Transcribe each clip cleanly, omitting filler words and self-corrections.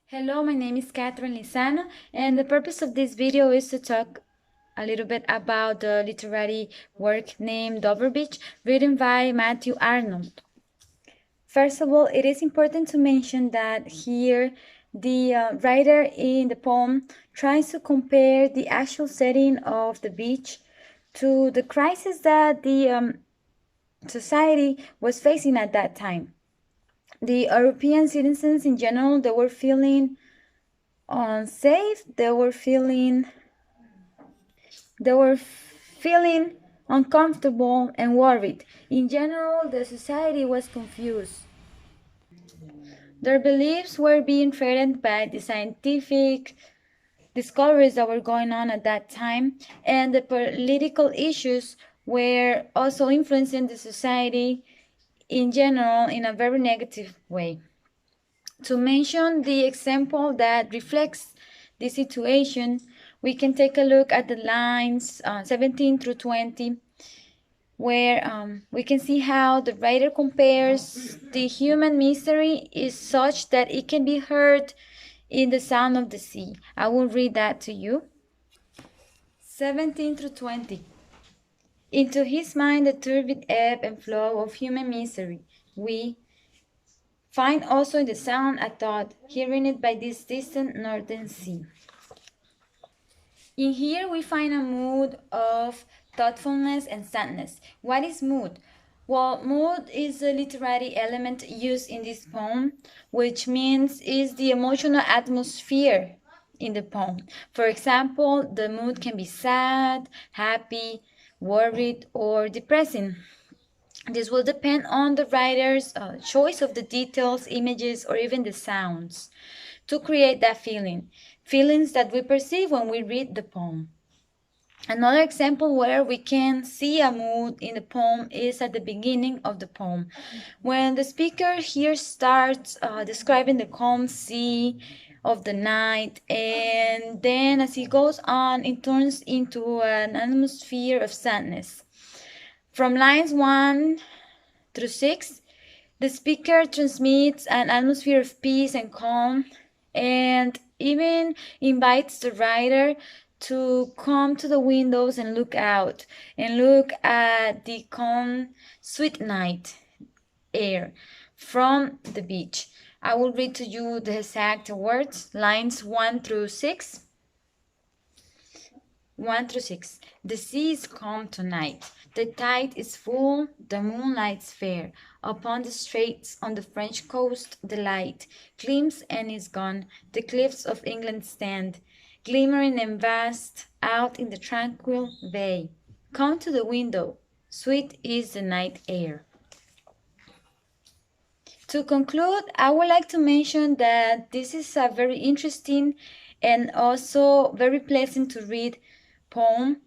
Hello, my name is KatherineLizano, and the purpose of this video is to talk a little bit about the literary work named Dover Beach, written by Mathew Arnold. First of all, it is important to mention that here the writer in the poem tries to compare the actual setting of the beach to the crisis that the society was facing at that time. The European citizens in general, they were feeling unsafe, they were feeling uncomfortable and worried. In general, the society was confused. Their beliefs were being threatened by the scientific discoveries that were going on at that time, and the political issues were also influencing the society in general in a very negative way. To mention the example that reflects the situation, we can take a look at the lines 17 through 20, where we can see how the writer compares the human misery is such that it can be heard in the sound of the sea. I will read that to you. 17 through 20. Into his mind the turbid ebb and flow of human misery. We find also in the sound a thought, hearing it by this distant northern sea. In here we find a mood of thoughtfulness and sadness. What is mood? Well, mood is a literary element used in this poem, which means is the emotional atmosphere in the poem. For example, the mood can be sad, happy, worried, or depressing. This will depend on the writer's choice of the details, images, or even the sounds to create that feelings that we perceive when we read the poem. Another example where we can see a mood in the poem is at the beginning of the poem, when the speaker here starts describing the calm sea of the night, and then as he goes on, it turns into an atmosphere of sadness. From lines 1 through 6, the speaker transmits an atmosphere of peace and calm, and even invites the writer to come to the windows and look out and look at the calm, sweet night air from the beach. I will read to you the exact words, lines 1 through 6. 1 through 6. The sea is calm tonight. The tide is full, the moonlight's fair. Upon the straits on the French coast the light gleams and is gone. The cliffs of England stand, glimmering and vast, out in the tranquil bay. Come to the window, sweet is the night air. To conclude, I would like to mention that this is a very interesting and also very pleasant to read poem,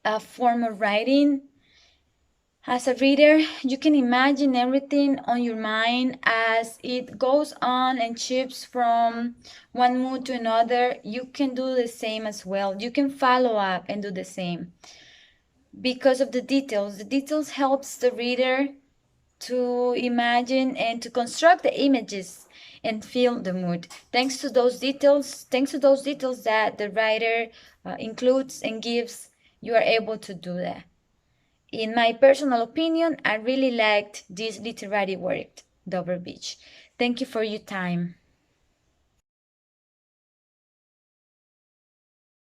a form of writing. As a reader, you can imagine everything on your mind as it goes on and shifts from one mood to another. You can do the same as well. You can follow up and do the same because of the details. The details helps the reader to imagine and to construct the images and feel the mood. Thanks to those details that the writer includes and gives, you are able to do that. In my personal opinion, I really liked this literary work, Dover Beach. Thank you for your time.